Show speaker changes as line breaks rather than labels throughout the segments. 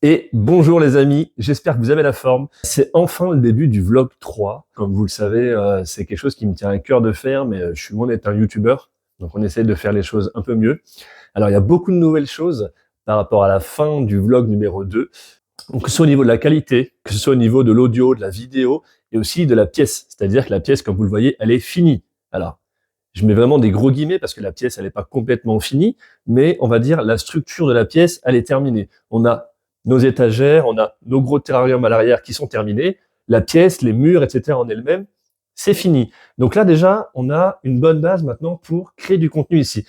Et bonjour les amis, j'espère que vous avez la forme. C'est enfin le début du vlog 3. Comme vous le savez, c'est quelque chose qui me tient à cœur de faire, mais je suis loin d'être un youtubeur. Donc on essaie de faire les choses un peu mieux. Alors il y a beaucoup de nouvelles choses par rapport à la fin du vlog numéro 2. Donc que ce soit au niveau de la qualité, que ce soit au niveau de l'audio, de la vidéo, et aussi de la pièce. C'est-à-dire que la pièce, comme vous le voyez, elle est finie. Alors, je mets vraiment des gros guillemets parce que la pièce, elle n'est pas complètement finie, mais on va dire la structure de la pièce, elle est terminée. On a nos étagères, on a nos gros terrariums à l'arrière qui sont terminés, la pièce, les murs, etc. en elle-même, c'est fini. Donc là déjà, on a une bonne base maintenant pour créer du contenu ici.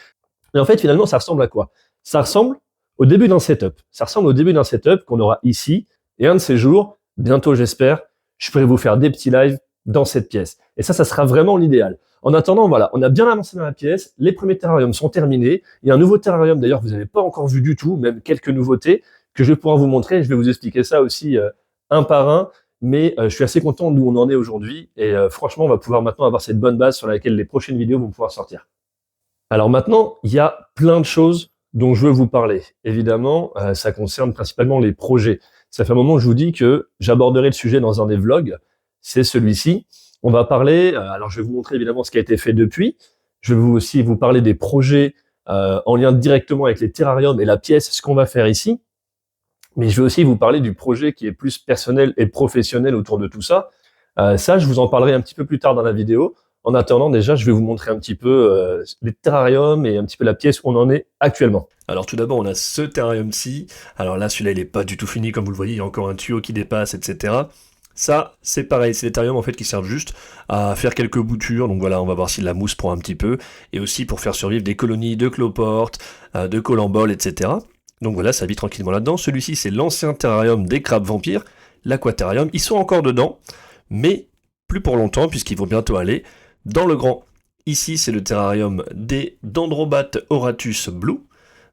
Et en fait, finalement, ça ressemble à quoi? Ça ressemble au début d'un setup. Ça ressemble au début d'un setup qu'on aura ici, et un de ces jours, bientôt j'espère, je pourrai vous faire des petits lives dans cette pièce. Et ça sera vraiment l'idéal. En attendant, voilà, on a bien avancé dans la pièce, les premiers terrariums sont terminés, il y a un nouveau terrarium d'ailleurs que vous n'avez pas encore vu du tout, même quelques nouveautés, que je vais pouvoir vous montrer, je vais vous expliquer ça aussi un par un, mais je suis assez content d'où on en est aujourd'hui, et franchement, on va pouvoir maintenant avoir cette bonne base sur laquelle les prochaines vidéos vont pouvoir sortir. Alors maintenant, il y a plein de choses dont je veux vous parler. Évidemment, ça concerne principalement les projets. Ça fait un moment que je vous dis que j'aborderai le sujet dans un des vlogs, c'est celui-ci. On va parler, alors je vais vous montrer évidemment ce qui a été fait depuis, je vais aussi vous parler des projets en lien directement avec les terrariums et la pièce, ce qu'on va faire ici, mais je vais aussi vous parler du projet qui est plus personnel et professionnel autour de tout ça. Ça, je vous en parlerai un petit peu plus tard dans la vidéo. En attendant, déjà, je vais vous montrer un petit peu les terrariums et un petit peu la pièce où on en est actuellement.
Alors tout d'abord, on a ce terrarium-ci. Alors là, celui-là, il est pas du tout fini, comme vous le voyez, il y a encore un tuyau qui dépasse, etc. Ça, c'est pareil, c'est des terrariums en fait qui servent juste à faire quelques boutures. Donc voilà, on va voir si la mousse prend un petit peu. Et aussi pour faire survivre des colonies de cloportes, de colamboles, etc. Donc voilà, ça vit tranquillement là-dedans. Celui-ci, c'est l'ancien terrarium des crabes vampires, l'aquaterrarium. Ils sont encore dedans, mais plus pour longtemps, puisqu'ils vont bientôt aller dans le grand. Ici, c'est le terrarium des Dendrobates auratus blue.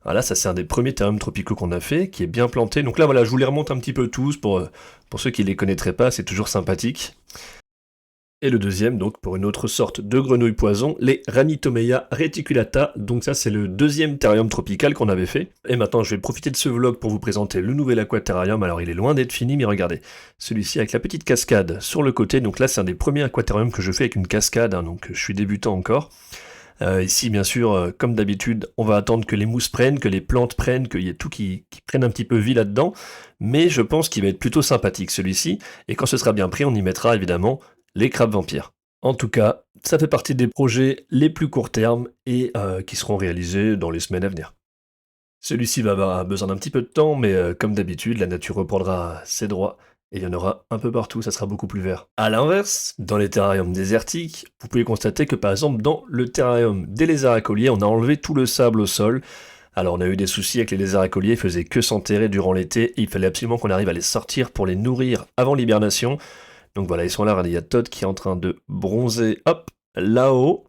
Voilà, ça c'est un des premiers terrariums tropicaux qu'on a fait, qui est bien planté. Donc là, voilà, je vous les remonte un petit peu tous pour ceux qui ne les connaîtraient pas, c'est toujours sympathique. Et le deuxième, donc, pour une autre sorte de grenouille poison, les Ranitomeia reticulata. Donc ça, c'est le deuxième terrarium tropical qu'on avait fait. Et maintenant, je vais profiter de ce vlog pour vous présenter le nouvel aquaterrarium. Alors, il est loin d'être fini, mais regardez. Celui-ci avec la petite cascade sur le côté. Donc là, c'est un des premiers aquaterrariums que je fais avec une cascade, hein, donc je suis débutant encore. Ici, bien sûr, comme d'habitude, on va attendre que les mousses prennent, que les plantes prennent, qu'il y ait tout qui prenne un petit peu vie là-dedans. Mais je pense qu'il va être plutôt sympathique, celui-ci. Et quand ce sera bien pris, on y mettra, évidemment, les crabes vampires. En tout cas, ça fait partie des projets les plus court terme et qui seront réalisés dans les semaines à venir. Celui-ci va avoir besoin d'un petit peu de temps, mais comme d'habitude, la nature reprendra ses droits et il y en aura un peu partout, ça sera beaucoup plus vert. A l'inverse, dans les terrariums désertiques, vous pouvez constater que par exemple dans le terrarium des lézards écoliers, on a enlevé tout le sable au sol. Alors on a eu des soucis avec les lézards écoliers, ils faisaient que s'enterrer durant l'été, et il fallait absolument qu'on arrive à les sortir pour les nourrir avant l'hibernation. Donc voilà, ils sont là, il y a Todd qui est en train de bronzer, hop, là-haut,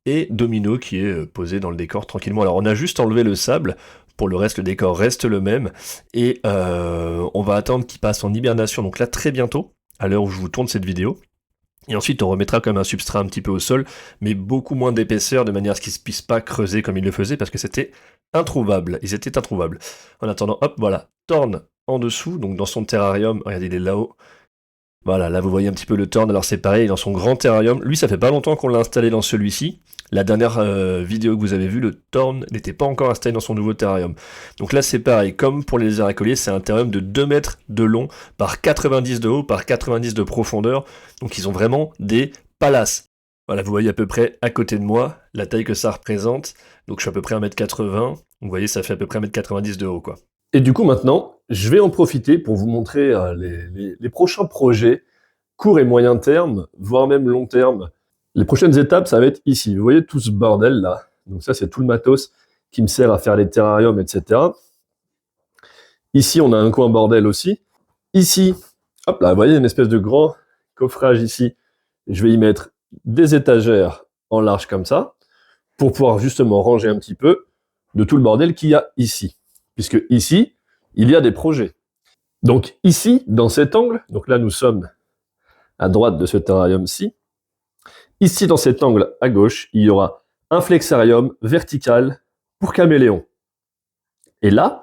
et Domino qui est posé dans le décor tranquillement. Alors on a juste enlevé le sable, pour le reste le décor reste le même, et on va attendre qu'il passe en hibernation, donc là très bientôt, à l'heure où je vous tourne cette vidéo. Et ensuite on remettra quand même un substrat un petit peu au sol, mais beaucoup moins d'épaisseur, de manière à ce qu'ils ne puissent pas creuser comme ils le faisaient, parce que c'était introuvable, ils étaient introuvables. En attendant, hop, voilà, Thorn en dessous, donc dans son terrarium, regardez, il est là-haut. Voilà, là vous voyez un petit peu le Thorn, alors c'est pareil, dans son grand terrarium. Lui, ça fait pas longtemps qu'on l'a installé dans celui-ci. La dernière vidéo que vous avez vue, le Thorn n'était pas encore installé dans son nouveau terrarium. Donc là c'est pareil, comme pour les lézards écoliers, c'est un terrarium de 2 mètres de long, par 90 de haut, par 90 de profondeur. Donc ils ont vraiment des palaces. Voilà, vous voyez à peu près à côté de moi la taille que ça représente. Donc je suis à peu près 1m80. Vous voyez, ça fait à peu près 1m90 de haut, quoi.
Et du coup, maintenant, je vais en profiter pour vous montrer les prochains projets, court et moyen terme, voire même long terme. Les prochaines étapes, ça va être ici. Vous voyez tout ce bordel-là. Donc ça, c'est tout le matos qui me sert à faire les terrariums, etc. Ici, on a un coin bordel aussi. Ici, hop là, vous voyez une espèce de grand coffrage ici. Je vais y mettre des étagères en large comme ça, pour pouvoir justement ranger un petit peu de tout le bordel qu'il y a ici. Puisque ici, il y a des projets. Donc ici, dans cet angle, donc là nous sommes à droite de ce terrarium-ci, ici dans cet angle à gauche, il y aura un flexarium vertical pour caméléon. Et là,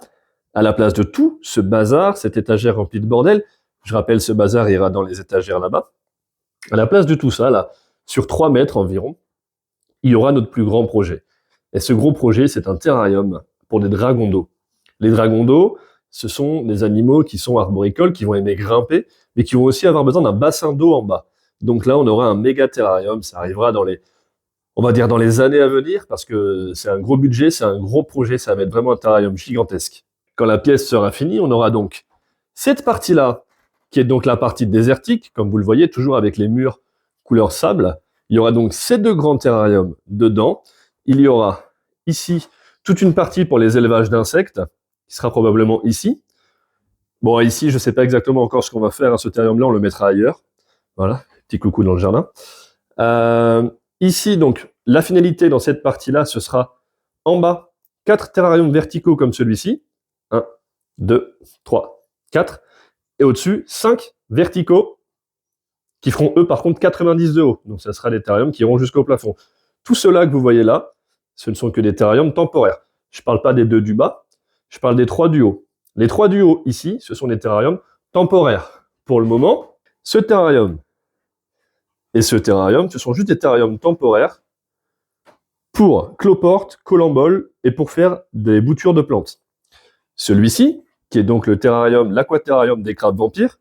À la place de tout ce bazar, cette étagère remplie de bordel, je rappelle, ce bazar ira dans les étagères là-bas. À la place de tout ça, là, sur 3 mètres environ, il y aura notre plus grand projet. Et ce gros projet, c'est un terrarium pour des dragons d'eau. Les dragons d'eau, ce sont des animaux qui sont arboricoles, qui vont aimer grimper, mais qui vont aussi avoir besoin d'un bassin d'eau en bas. Donc là, on aura un méga terrarium, ça arrivera on va dire dans les années à venir, parce que c'est un gros budget, c'est un gros projet, ça va être vraiment un terrarium gigantesque. Quand la pièce sera finie, on aura donc cette partie-là, qui est donc la partie désertique, comme vous le voyez, toujours avec les murs couleur sable. Il y aura donc ces 2 grands terrariums dedans. Il y aura ici toute une partie pour les élevages d'insectes, qui sera probablement ici. Bon, ici, je ne sais pas exactement encore ce qu'on va faire à ce terrarium-là, on le mettra ailleurs. Voilà, petit coucou dans le jardin. Ici, donc, la finalité dans cette partie-là, ce sera en bas, 4 terrariums verticaux comme celui-ci. 1, 2, 3, 4. Et au-dessus, 5 verticaux qui feront, eux, par contre, 90 de haut. Donc, ça sera des terrariums qui iront jusqu'au plafond. Tout cela que vous voyez là, ce ne sont que des terrariums temporaires. Je ne parle pas des 2 du bas, je parle des 3 du haut. Les 3 du haut, ici, ce sont des terrariums temporaires. Pour le moment, ce terrarium et ce terrarium, ce sont juste des terrariums temporaires pour cloporte, colambole et pour faire des boutures de plantes. Celui-ci, qui est donc le terrarium, l'aquaterrarium des crabes vampires,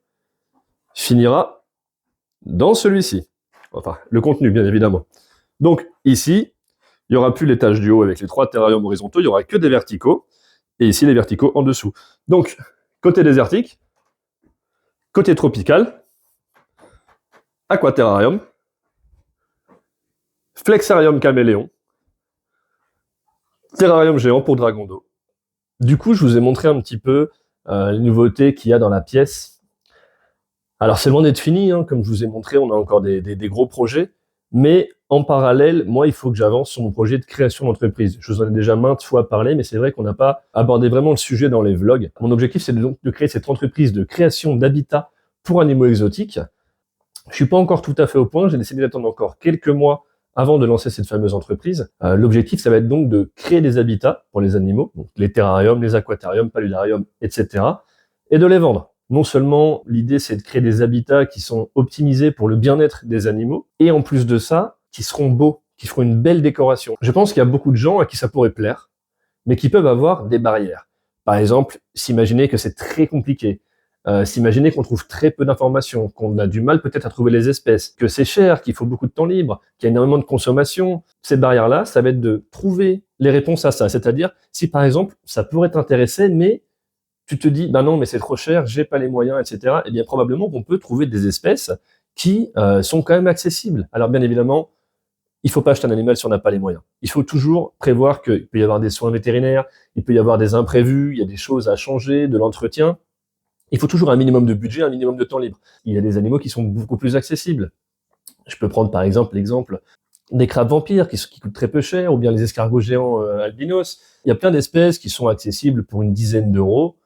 finira dans celui-ci. Enfin, le contenu, bien évidemment. Donc, ici, il n'y aura plus l'étage du haut avec les 3 terrariums horizontaux, il n'y aura que des verticaux, et ici, les verticaux en dessous. Donc, côté désertique, côté tropical, aquaterrarium, flexarium caméléon, terrarium géant pour dragon d'eau. Du coup, je vous ai montré un petit peu les nouveautés qu'il y a dans la pièce. Alors, c'est loin d'être fini, hein. Comme je vous ai montré, on a encore des gros projets, mais en parallèle, moi, il faut que j'avance sur mon projet de création d'entreprise. Je vous en ai déjà maintes fois parlé, mais c'est vrai qu'on n'a pas abordé vraiment le sujet dans les vlogs. Mon objectif, c'est donc de créer cette entreprise de création d'habitat pour animaux exotiques. Je suis pas encore tout à fait au point, j'ai décidé d'attendre encore quelques mois avant de lancer cette fameuse entreprise. L'objectif, ça va être donc de créer des habitats pour les animaux, donc les terrariums, les aquatariums, paludariums, etc., et de les vendre. Non seulement l'idée, c'est de créer des habitats qui sont optimisés pour le bien-être des animaux, et en plus de ça, qui seront beaux, qui feront une belle décoration. Je pense qu'il y a beaucoup de gens à qui ça pourrait plaire, mais qui peuvent avoir des barrières. Par exemple, s'imaginer que c'est très compliqué, s'imaginer qu'on trouve très peu d'informations, qu'on a du mal peut-être à trouver les espèces, que c'est cher, qu'il faut beaucoup de temps libre, qu'il y a énormément de consommation. Cette barrière-là, ça va être de trouver les réponses à ça. C'est-à-dire, si par exemple, ça pourrait t'intéresser, mais tu te dis, ben non, mais c'est trop cher, j'ai pas les moyens, etc. Eh bien, probablement qu'on peut trouver des espèces qui sont quand même accessibles. Alors, bien évidemment, il faut pas acheter un animal si on n'a pas les moyens. Il faut toujours prévoir qu'il peut y avoir des soins vétérinaires, il peut y avoir des imprévus, il y a des choses à changer, de l'entretien. Il faut toujours un minimum de budget, un minimum de temps libre. Il y a des animaux qui sont beaucoup plus accessibles. Je peux prendre par exemple l'exemple des crabes vampires qui coûtent très peu cher, ou bien les escargots géants albinos. Il y a plein d'espèces qui sont accessibles pour une dizaine d'euros,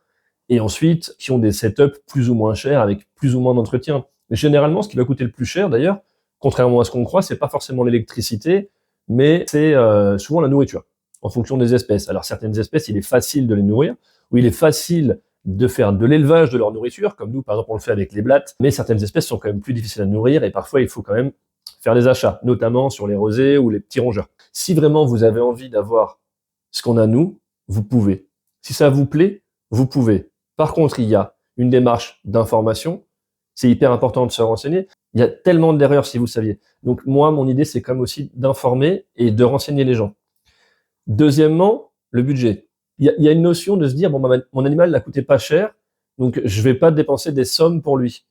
et ensuite qui ont des setups plus ou moins chers avec plus ou moins d'entretien. Mais généralement, ce qui va coûter le plus cher d'ailleurs, contrairement à ce qu'on croit, c'est pas forcément l'électricité, mais c'est souvent la nourriture, en fonction des espèces. Alors certaines espèces, il est facile de les nourrir, ou il est facile de faire de l'élevage de leur nourriture, comme nous, par exemple, on le fait avec les blattes, mais certaines espèces sont quand même plus difficiles à nourrir, et parfois, il faut quand même faire des achats, notamment sur les rosés ou les petits rongeurs. Si vraiment vous avez envie d'avoir ce qu'on a nous, vous pouvez. Si ça vous plaît, vous pouvez. Par contre, il y a une démarche d'information, c'est hyper important de se renseigner. Il y a tellement d'erreurs si vous saviez. Donc moi, mon idée, c'est comme aussi d'informer et de renseigner les gens. Deuxièmement, le budget. Il y a une notion de se dire, bon, mon animal n'a coûté pas cher, donc je vais pas dépenser des sommes pour lui.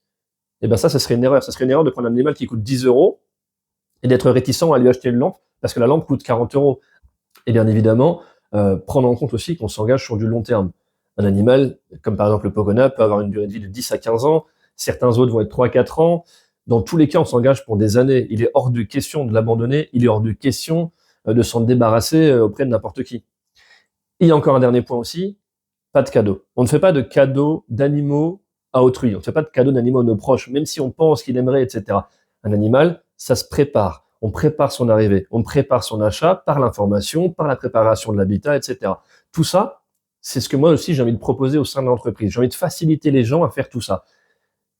Et ben ça serait une erreur. Ça serait une erreur de prendre un animal qui coûte 10 euros et d'être réticent à lui acheter une lampe parce que la lampe coûte 40 euros. Et bien évidemment, prendre en compte aussi qu'on s'engage sur du long terme. Un animal, comme par exemple le Pokona, peut avoir une durée de vie de 10 à 15 ans. Certains autres vont être 3 à 4 ans. Dans tous les cas, on s'engage pour des années. Il est hors de question de l'abandonner. Il est hors de question de s'en débarrasser auprès de n'importe qui. Il y a encore un dernier point aussi, pas de cadeaux. On ne fait pas de cadeaux d'animaux à autrui. On ne fait pas de cadeaux d'animaux à nos proches, même si on pense qu'il aimerait, etc. Un animal, ça se prépare. On prépare son arrivée. On prépare son achat par l'information, par la préparation de l'habitat, etc. Tout ça, c'est ce que moi aussi j'ai envie de proposer au sein de l'entreprise. J'ai envie de faciliter les gens à faire tout ça.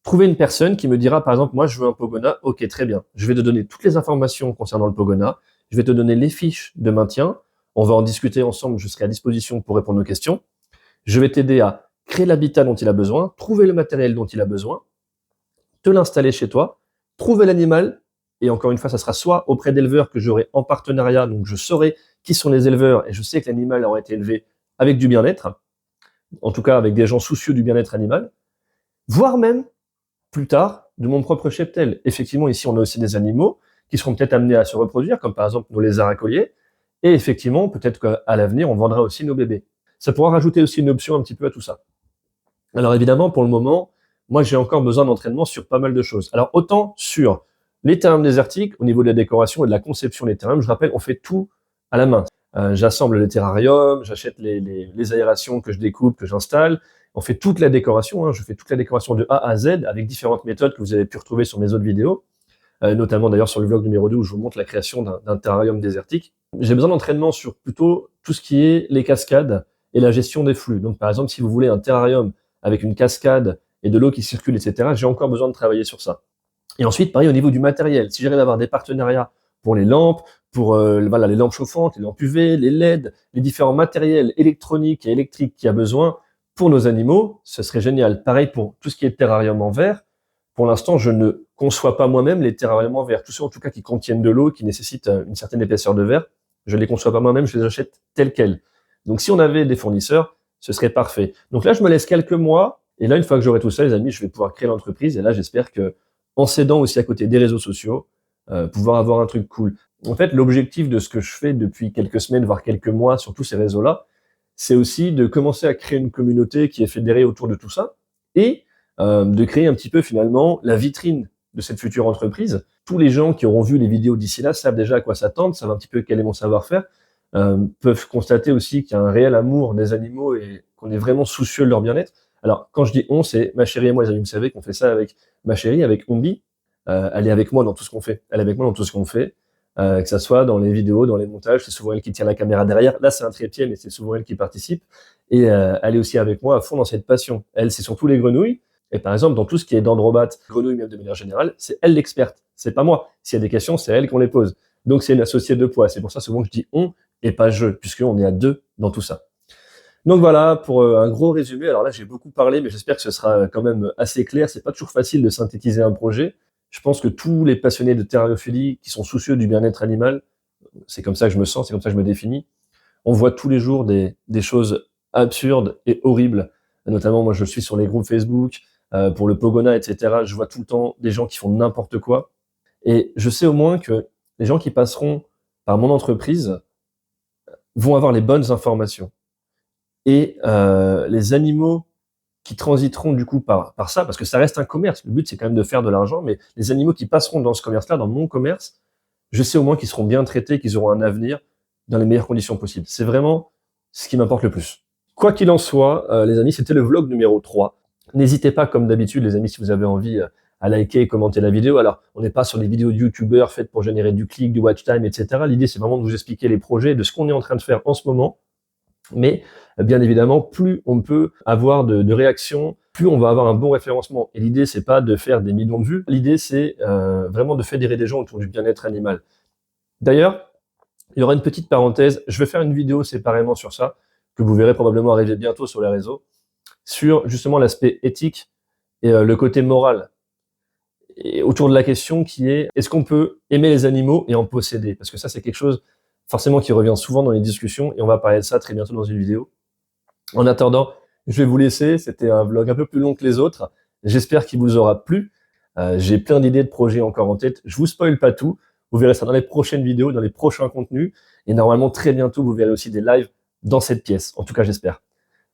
Trouver une personne qui me dira, par exemple, moi je veux un Pogona, ok, très bien. Je vais te donner toutes les informations concernant le Pogona, je vais te donner les fiches de maintien, on va en discuter ensemble, je serai à disposition pour répondre aux questions. Je vais t'aider à créer l'habitat dont il a besoin, trouver le matériel dont il a besoin, te l'installer chez toi, trouver l'animal, et encore une fois, ça sera soit auprès d'éleveurs que j'aurai en partenariat, donc je saurai qui sont les éleveurs, et je sais que l'animal aura été élevé avec du bien-être, en tout cas avec des gens soucieux du bien-être animal, voire même, plus tard, de mon propre cheptel. Effectivement, ici, on a aussi des animaux qui seront peut-être amenés à se reproduire, comme par exemple nos lézards à collier, et effectivement, peut-être qu'à l'avenir, on vendra aussi nos bébés. Ça pourra rajouter aussi une option un petit peu à tout ça. Alors évidemment, pour le moment, moi j'ai encore besoin d'entraînement sur pas mal de choses. Alors autant sur les terrariums désertiques, au niveau de la décoration et de la conception des terrariums, je rappelle, on fait tout à la main. J'assemble les terrariums, j'achète les aérations que je découpe, que j'installe. On fait toute la décoration, je fais toute la décoration de A à Z avec différentes méthodes que vous avez pu retrouver sur mes autres vidéos, notamment d'ailleurs sur le vlog numéro 2 où je vous montre la création d'un terrarium désertique. J'ai besoin d'entraînement sur plutôt tout ce qui est les cascades et la gestion des flux. Donc par exemple, si vous voulez un terrarium avec une cascade et de l'eau qui circule, etc., j'ai encore besoin de travailler sur ça. Et ensuite, pareil au niveau du matériel. Si j'arrive à avoir des partenariats pour les lampes, pour voilà, les lampes chauffantes, les lampes UV, les LED, les différents matériels électroniques et électriques qu'il y a besoin pour nos animaux, ce serait génial. Pareil pour tout ce qui est terrarium en verre. Pour l'instant, je ne conçois pas moi-même les terrariums en verre. Tous ceux en tout cas qui contiennent de l'eau, qui nécessitent une certaine épaisseur de verre, je ne les conçois pas moi-même, je les achète tels quels. Donc si on avait des fournisseurs, ce serait parfait. Donc là, je me laisse quelques mois. Et là, une fois que j'aurai tout ça, les amis, je vais pouvoir créer l'entreprise. Et là, j'espère que, en s'aidant aussi à côté des réseaux sociaux, pouvoir avoir un truc cool. En fait, l'objectif de ce que je fais depuis quelques semaines, voire quelques mois sur tous ces réseaux-là, c'est aussi de commencer à créer une communauté qui est fédérée autour de tout ça et de créer un petit peu finalement la vitrine de cette future entreprise. Tous les gens qui auront vu les vidéos d'ici là savent déjà à quoi s'attendre, savent un petit peu quel est mon savoir-faire, peuvent constater aussi qu'il y a un réel amour des animaux et qu'on est vraiment soucieux de leur bien-être. Alors, quand je dis on, c'est ma chérie et moi, les amis, vous savez qu'on fait ça avec ma chérie, avec Ombi. Elle est avec moi dans tout ce qu'on fait. Elle est avec moi dans tout ce qu'on fait. Que ça soit dans les vidéos, dans les montages, c'est souvent elle qui tient la caméra derrière. Là, c'est un trépied, mais c'est souvent elle qui participe. Et elle est aussi avec moi à fond dans cette passion. Elle, c'est surtout les grenouilles. Et par exemple, dans tout ce qui est dendrobates, grenouilles même de manière générale, c'est elle l'experte. C'est pas moi. S'il y a des questions, c'est elle qu'on les pose. Donc, c'est une associée de poids. C'est pour ça souvent que je dis on et pas je, puisqu'on est à deux dans tout ça. Donc voilà, pour un gros résumé. Alors là, j'ai beaucoup parlé, mais j'espère que ce sera quand même assez clair. C'est pas toujours facile de synthétiser un projet. Je pense que tous les passionnés de terrariophilie qui sont soucieux du bien-être animal, c'est comme ça que je me sens, c'est comme ça que je me définis. On voit tous les jours des choses absurdes et horribles. Notamment, moi, je suis sur les groupes Facebook, pour le Pogona, etc. Je vois tout le temps des gens qui font n'importe quoi. Et je sais au moins que les gens qui passeront par mon entreprise vont avoir les bonnes informations. Et les animaux qui transiteront du coup par ça, parce que ça reste un commerce. Le but, c'est quand même de faire de l'argent, mais les animaux qui passeront dans ce commerce-là, dans mon commerce, je sais au moins qu'ils seront bien traités, qu'ils auront un avenir dans les meilleures conditions possibles. C'est vraiment ce qui m'importe le plus. Quoi qu'il en soit, les amis, c'était le vlog numéro 3. N'hésitez pas, comme d'habitude, les amis, si vous avez envie, à liker et commenter la vidéo. Alors, on n'est pas sur des vidéos de youtubeurs faites pour générer du clic, du watch time, etc. L'idée, c'est vraiment de vous expliquer les projets, de ce qu'on est en train de faire en ce moment. Mais bien évidemment, plus on peut avoir de réactions, plus on va avoir un bon référencement. Et l'idée, c'est pas de faire des millions de vues. L'idée, c'est vraiment de fédérer des gens autour du bien-être animal. D'ailleurs, il y aura une petite parenthèse. Je vais faire une vidéo séparément sur ça, que vous verrez probablement arriver bientôt sur les réseaux, sur justement l'aspect éthique et le côté moral. Et autour de la question qui est, est-ce qu'on peut aimer les animaux et en posséder? Parce que ça, c'est quelque chose forcément qui revient souvent dans les discussions, et on va parler de ça très bientôt dans une vidéo. En attendant, je vais vous laisser, c'était un vlog un peu plus long que les autres, j'espère qu'il vous aura plu, j'ai plein d'idées de projets encore en tête, je vous spoil pas tout, vous verrez ça dans les prochaines vidéos, dans les prochains contenus, et normalement très bientôt vous verrez aussi des lives dans cette pièce, en tout cas j'espère.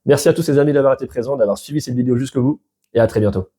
Merci à tous les amis d'avoir été présents, d'avoir suivi cette vidéo jusqu'au bout, et à très bientôt.